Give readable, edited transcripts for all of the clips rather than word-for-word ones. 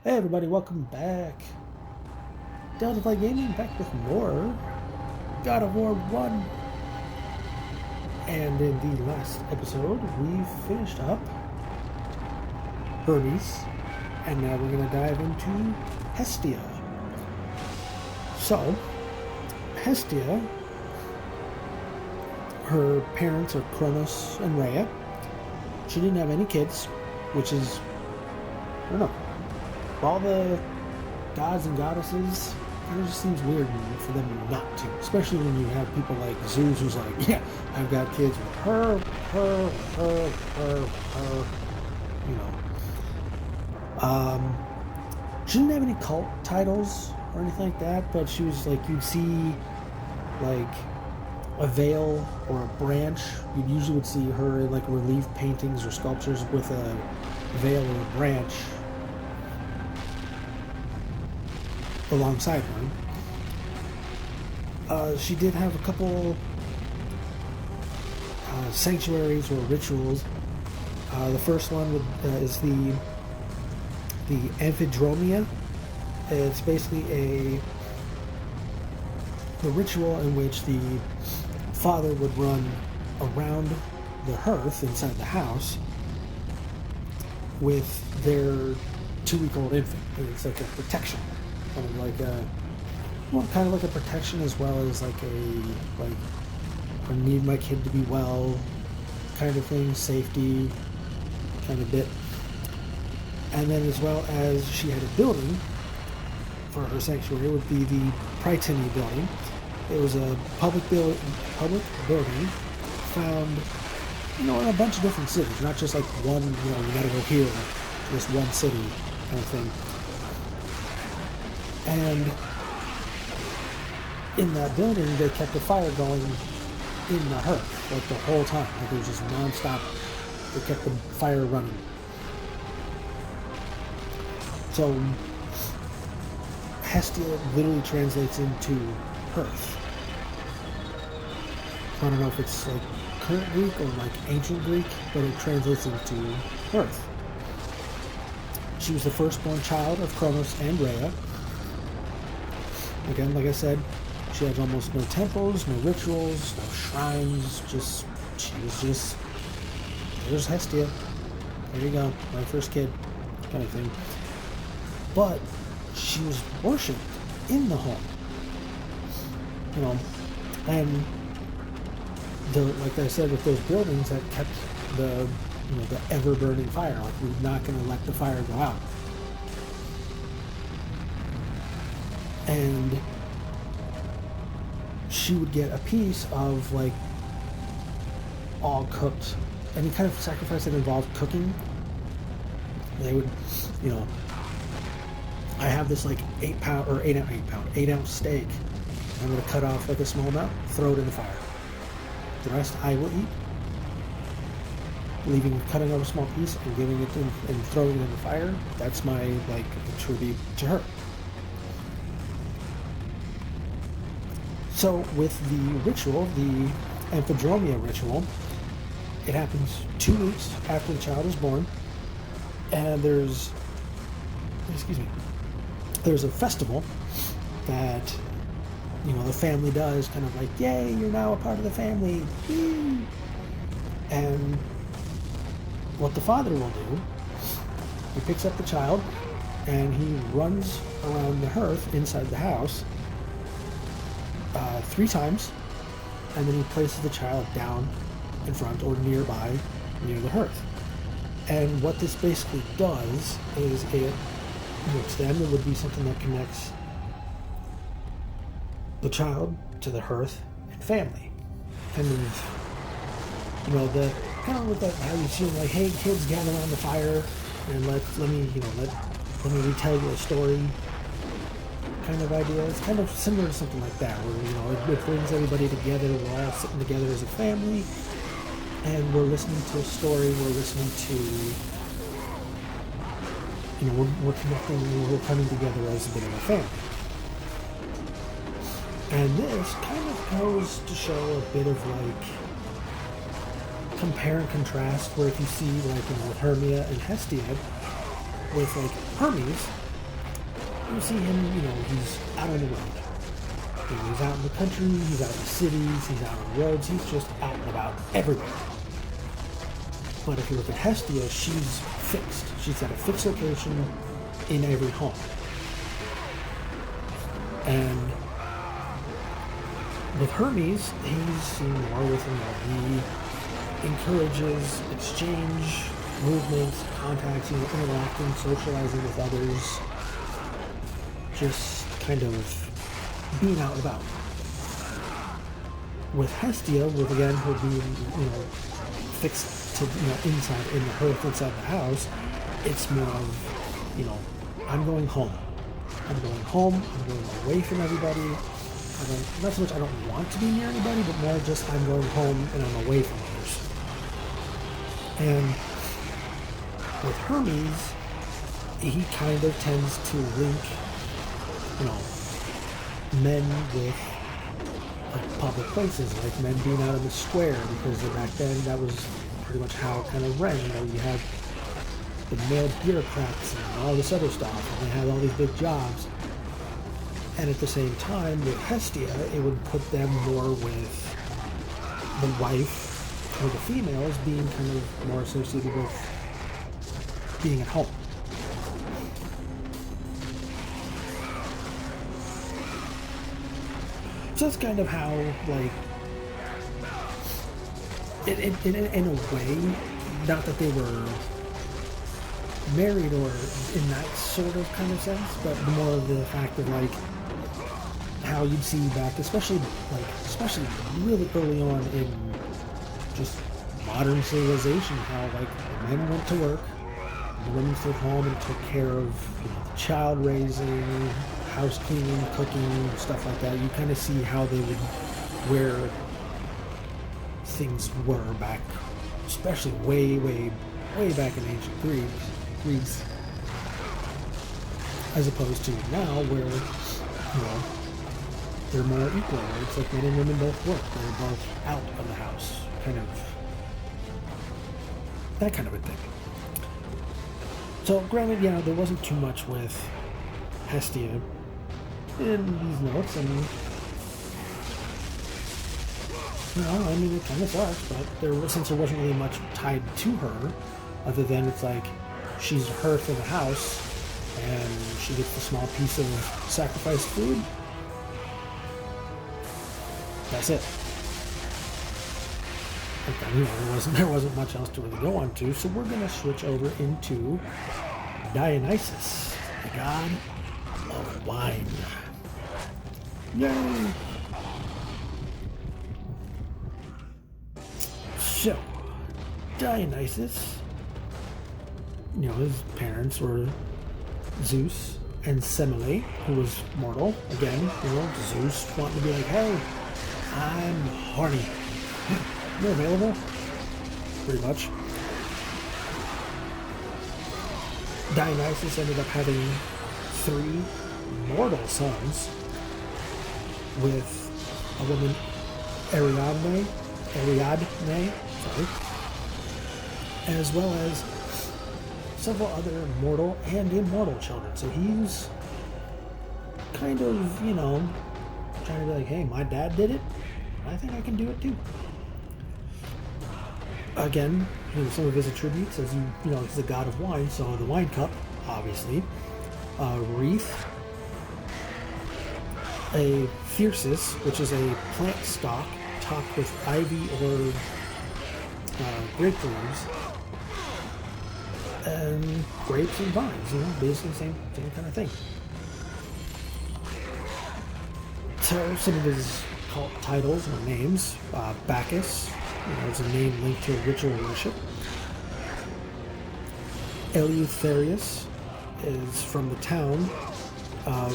Hey everybody, welcome back. Delta Play Gaming back with more God of War 1. And in the last episode, we finished up Hermes, and now we're going to dive into Hestia. So, Hestia, her parents are Kronos and Rhea. She didn't have any kids, which is, I don't know, all the gods and goddesses, it just seems weird for them not to, especially when you have people like Zeus who's like, yeah, I've got kids with her, you know. She didn't have any cult titles or anything like that, but she was like, you'd see like a veil or a branch. You usually would see her in like relief paintings or sculptures with a veil or a branch alongside her. She did have a couple sanctuaries or rituals. The first one is the amphidromia. It's basically the ritual in which the father would run around the hearth inside the house with their 2-week-old infant. It's like a protection, kind of like a protection as well as like I need my kid to be well kind of thing, safety kind of bit. And then as well as she had a building for her sanctuary, it would be the Prytany building. It was a public building found, in a bunch of different cities, not just like one, you gotta go here, just one city kind of thing. And in that building, they kept the fire going in the hearth, like the whole time. Like it was just non-stop. They kept the fire running. So Hestia literally translates into hearth. I don't know if it's like current Greek or like ancient Greek, but it translates into hearth. She was the firstborn child of Kronos and Rhea. Again, like I said, she had almost no temples, no rituals, no shrines, there's Hestia. There you go, my first kid, kind of thing. But she was worshipped in the home. And like I said, with those buildings that kept the ever-burning fire, like we're not going to let the fire go out. And she would get a piece of like all cooked, any kind of sacrifice that involved cooking. They would, I have this like 8 ounce steak. I'm going to cut off like a small amount, throw it in the fire. The rest I will eat. Cutting off a small piece and giving it and throwing it in the fire. That's my like tribute to her. So with the ritual, the amphidromia ritual, it happens 2 weeks after the child is born, and there's a festival that the family does, kind of like, yay, you're now a part of the family. Woo! And what the father will do, he picks up the child and he runs around the hearth inside the house 3 times, and then he places the child down in front or nearby near the hearth. And what this basically does is to them it would be something that connects the child to the hearth and family. And then, the kind of with that, how you see like, hey kids, gather around the fire and let me retell you a story kind of idea. It's kind of similar to something like that, where it brings everybody together. We're all sitting together as a family, and we're listening to a story. We're listening to, we're connecting. We're coming together as a bit of a family. And this kind of goes to show a bit of like compare and contrast, where if you see like with Hermia and Hestia, with like Hermes, you see him, he's out on the road. He's out in the country, he's out in the cities, he's out on the roads, he's just out and about everywhere. But if you look at Hestia, she's fixed. She's at a fixed location in every home. And with Hermes, he's seen more with him. He encourages exchange, movements, contacts, interacting, socializing with others, just kind of being out and about. With Hestia, with again her being, fixed to, inside in the hearth inside the house, it's more of, I'm going home. I'm going home, I'm going away from everybody. Not so much I don't want to be near anybody, but more just I'm going home and I'm away from others. And with Hermes, he kind of tends to link, men with public places, like men being out in the square, because back then that was pretty much how it kind of ran. You had the male bureaucrats and all this other stuff, and they had all these big jobs. And at the same time, with Hestia, it would put them more with the wife or the females being kind of more associated with being at home. So that's kind of how, in a way, not that they were married or in that sort of kind of sense, but more of the fact of how you'd see back, especially really early on in just modern civilization, how the men went to work, the women stayed home and took care of the child raising, house cleaning, cooking, stuff like that. You kind of see how they would, where things were back, especially way back in ancient Greece, as opposed to now where, they're more equal. It's like men and women both work. They're both out of the house. Kind of, that kind of a thing. So granted, there wasn't too much with Hestia in these notes, and it kind of sucks, but since there wasn't really much tied to her, other than it's she's a hearth in the house, and she gets the small piece of sacrificed food. That's it. There wasn't much else to really go on to, so we're going to switch over into Dionysus, the god of wine. Yay! So, Dionysus, his parents were Zeus and Semele, who was mortal. Again, Zeus wanting to be hey, I'm horny. You're available? Pretty much. Dionysus ended up having 3 mortal sons with a woman, Ariadne, as well as several other mortal and immortal children. So he's kind of, trying to be hey, my dad did it, I think I can do it too. Again, some of his attributes, as he's the god of wine, so the wine cup, obviously, wreath, a thyrsus, which is a plant stalk topped with ivy or grape leaves, and grapes and vines, basically same kind of thing. So some of his cult titles or names, Bacchus, is a name linked to ritual worship. Eleutherius is from the town of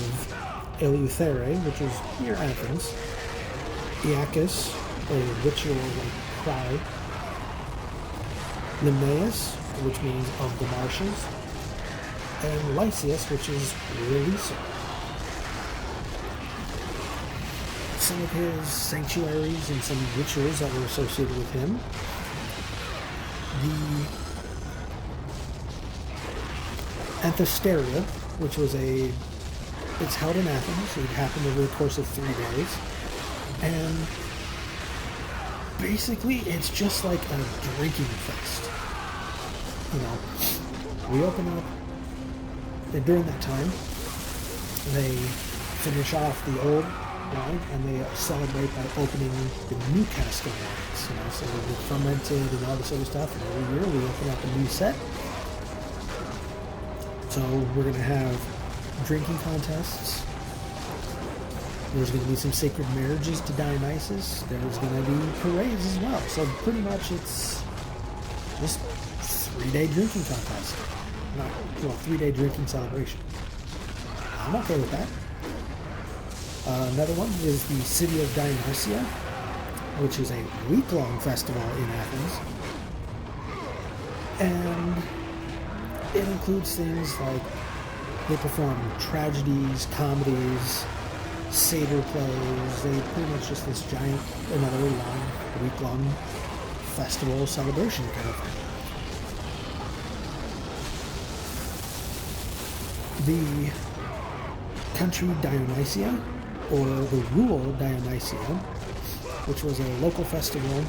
Eleuthere, which is near Athens. Iacchus, a ritual cry. Limnaeus, which means of the marshes. And Lysias, which is releaser. Some of his sanctuaries and some rituals that were associated with him. The Anthesteria, which was a it's held in Athens. It happened over the course of 3 days. And basically, it's just like a drinking fest. You know, we open up, and during that time, they finish off the old wine, and they celebrate by opening the new cask of wines. You know, so they're fermented and all this other stuff, and every year we open up a new set. So we're going to have drinking contests. There's going to be some sacred marriages to Dionysus. There's going to be parades as well. So pretty much it's just 3-day drinking contest. Not, well, 3-day drinking celebration. I'm okay with that. Another one is the City of Dionysia, which is a week-long festival in Athens. And it includes things like they perform tragedies, comedies, satyr plays. They pretty much just this giant, another long, week-long festival celebration kind of thing. The country Dionysia, or the rural Dionysia, which was a local festival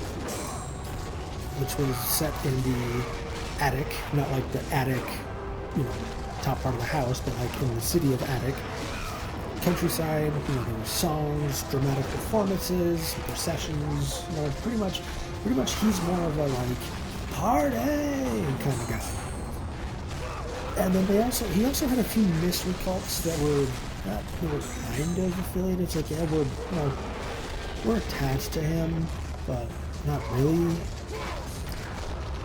which was set in the attic, not like the attic, you know, top part of the house, but like in the city of Attic. Countryside, you know, there were songs, dramatic performances, processions, you know, pretty much he's more of a like party kind of guy. And then he also had a few mystery cults that were kind of affiliated. It's like, yeah, we're attached to him, but not really.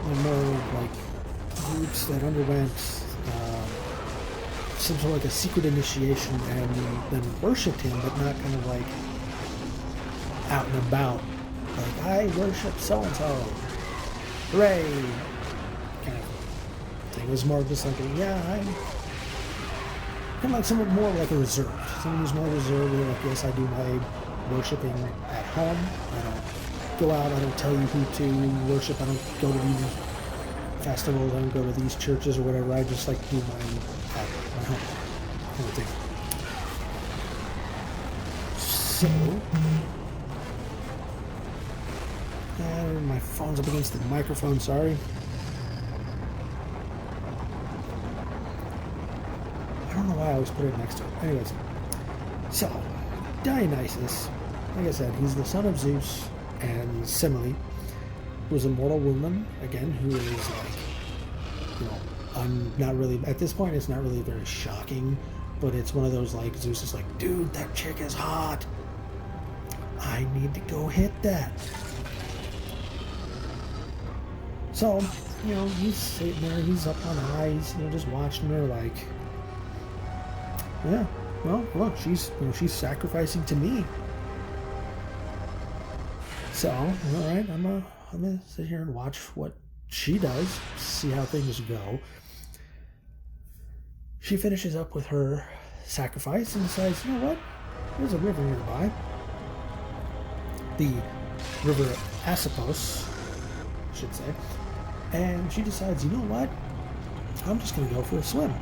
They're more like groups that underwent some sort of like a secret initiation and then worshipped him, but not kind of like out and about. Like, I worship so-and-so. Hooray! Kind of thing. It was more just like, I'm kind of like someone more like a reserved. Someone who's more reserved. Like, yes, I do my worshiping at home. I don't go out. I don't tell you who to worship. I don't go to these festivals. I don't go to these churches or whatever. I just like do mine at my home. Kind of thing. So, and my phone's up against the microphone. Sorry. I don't know why I always put it next to it. Anyways, so Dionysus, like I said, he's the son of Zeus and Semele, who is a mortal woman, again, who is like, you know, not really, at this point it's not really very shocking, but it's one of those like, Zeus is like, dude, that chick is hot. I need to go hit that. So, you know, he's sitting there, he's up on high, he's, you know, just watching her like, yeah, well, look, she's sacrificing to me. So, all right, I'm gonna sit here and watch what she does, see how things go. She finishes up with her sacrifice and decides, you know what? There's a river nearby, the river Asopos, I should say, and she decides, you know what? I'm just gonna go for a swim.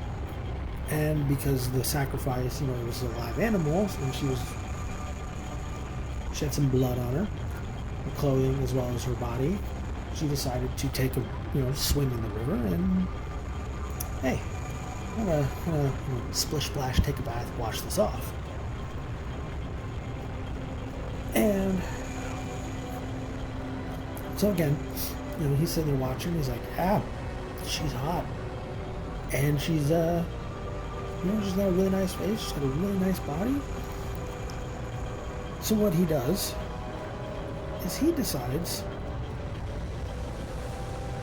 And because the sacrifice, you know, it was a live animal, and she had some blood on her clothing as well as her body, she decided to take a swim in the river and hey, I'm gonna splish splash, take a bath, wash this off. And so again, he's sitting there watching. He's like, she's hot, and she's she's got a really nice face. She's got a really nice body. So what he does is he decides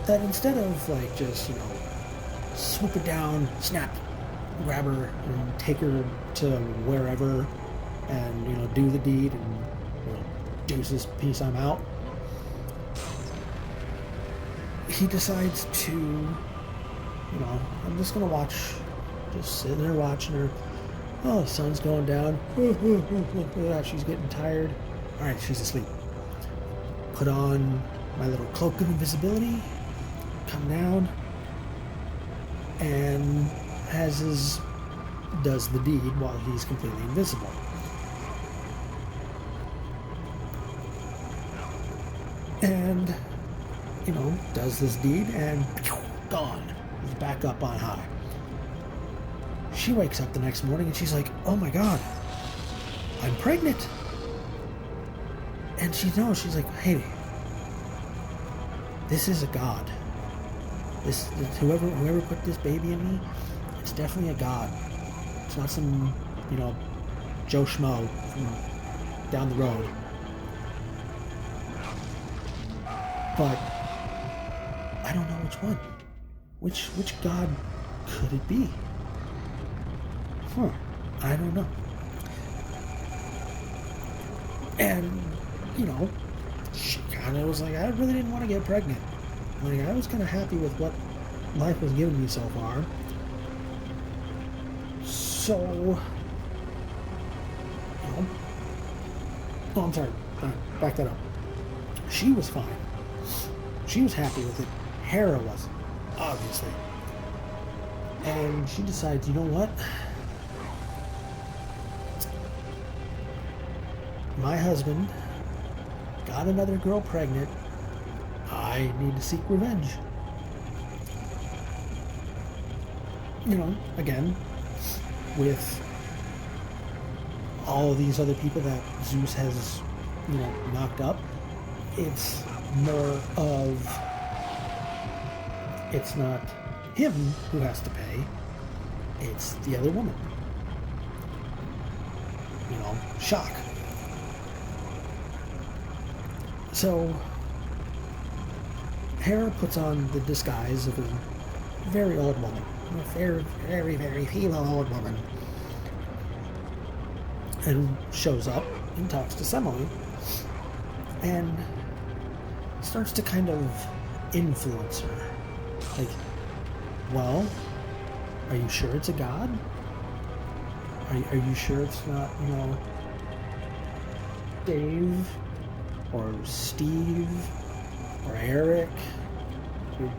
that instead of like just swoop it down, snap, grab her, and take her to wherever, and do the deed, and deuces, peace, I'm out. He decides to, I'm just gonna watch, just sitting there watching her. Oh, the sun's going down. She's getting tired. All right, she's asleep. Put on my little cloak of invisibility, come down, and has his does the deed while he's completely invisible. And, does this deed and gone. He's back up on high. She wakes up the next morning and she's like, oh my God, I'm pregnant. And she knows, she's like, hey, this is a god. This whoever put this baby in me, it's definitely a god. It's not some, Joe Schmo from down the road. But I don't know which one. Which god could it be? I don't know. And, she kind of was like, I really didn't want to get pregnant. Like, I was kind of happy with what life was giving me so far. So, oh, I'm sorry. Back that up. She was fine. She was happy with it. Hera wasn't, obviously. And she decides, you know what? My husband got another girl pregnant. I need to seek revenge. Again, with all of these other people that Zeus has, knocked up, it's more of, it's not him who has to pay, it's the other woman. Shock. So, Hera puts on the disguise of a very old woman. A very, very, very feeble old woman. And shows up and talks to Semele. And starts to kind of influence her. Like, well, are you sure it's a god? Are you sure it's not, Dave or Steve or Eric?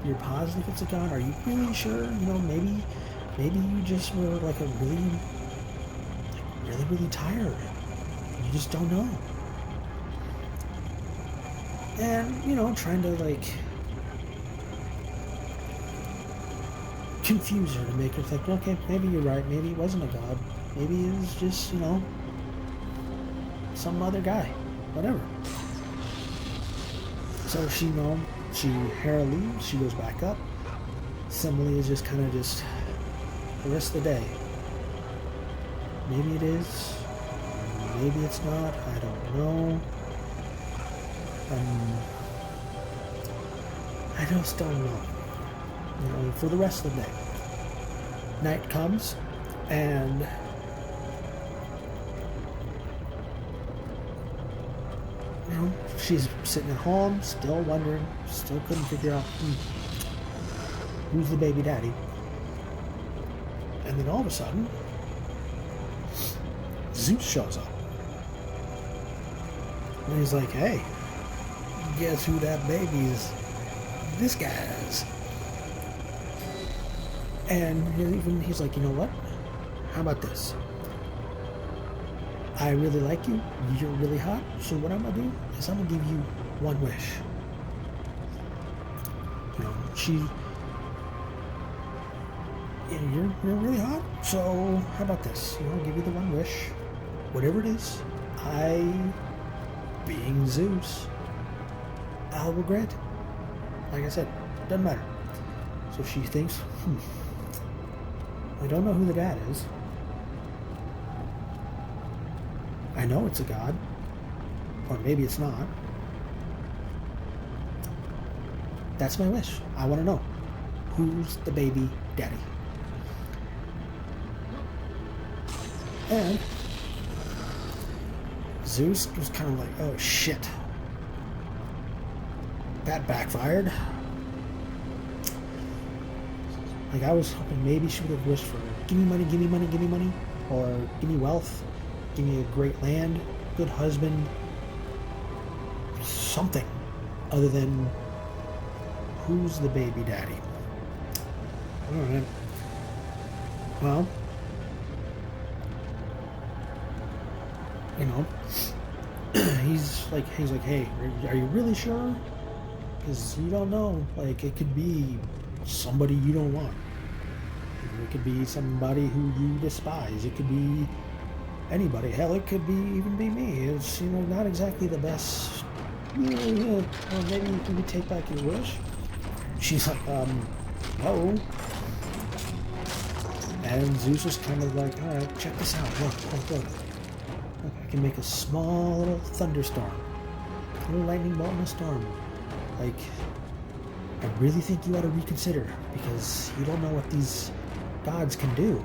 You're positive it's a god? Are you really sure? Maybe you just were like really tired. You just don't know. And, trying to confuse her to make her think, okay, maybe you're right. Maybe it wasn't a god. Maybe it was just, some other guy. Whatever. So Hera leaves, she goes back up. Semele is just kind of the rest of the day. Maybe it is, maybe it's not, I don't know. I just don't know. For the rest of the day. Night comes, and she's sitting at home, still wondering, still couldn't figure out who's the baby daddy. And then all of a sudden, Zeus shows up. And he's like, hey, guess who that baby is? This guy's. And he's like, you know what? How about this? I really like you. You're really hot. So what I'm going to do is I'm going to give you one wish. You're really hot. So how about this? I'll give you the one wish. Whatever it is, being Zeus, I will grant it. Like I said, doesn't matter. So she thinks, I don't know who the dad is. I know it's a god. Or maybe it's not. That's my wish. I want to know. Who's the baby daddy? And Zeus was kind of like, oh shit. That backfired. Like, I was hoping maybe she would have wished for, give me money, give me money, give me money. Or give me wealth. Give me a great land. Good husband. Something. Other than, who's the baby daddy? Alright. Well, you know, he's like, hey, are you really sure? Because you don't know. Like, it could be somebody you don't want. It could be somebody who you despise. It could be anybody. Hell, it could be even be me. It's, you know, not exactly the best. Yeah. Well, maybe you can take back your wish. She's like, no. And Zeus is kind of like, all right, check this out. Look. I can make a small little thunderstorm. A little lightning bolt in a storm. Like, I really think you ought to reconsider, because you don't know what these gods can do.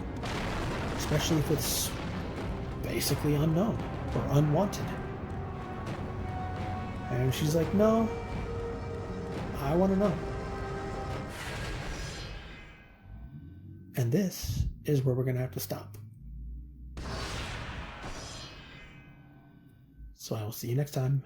Especially if it's basically unknown or unwanted. And she's like, no, I want to know. And this is where we're going to have to stop. So I will see you next time.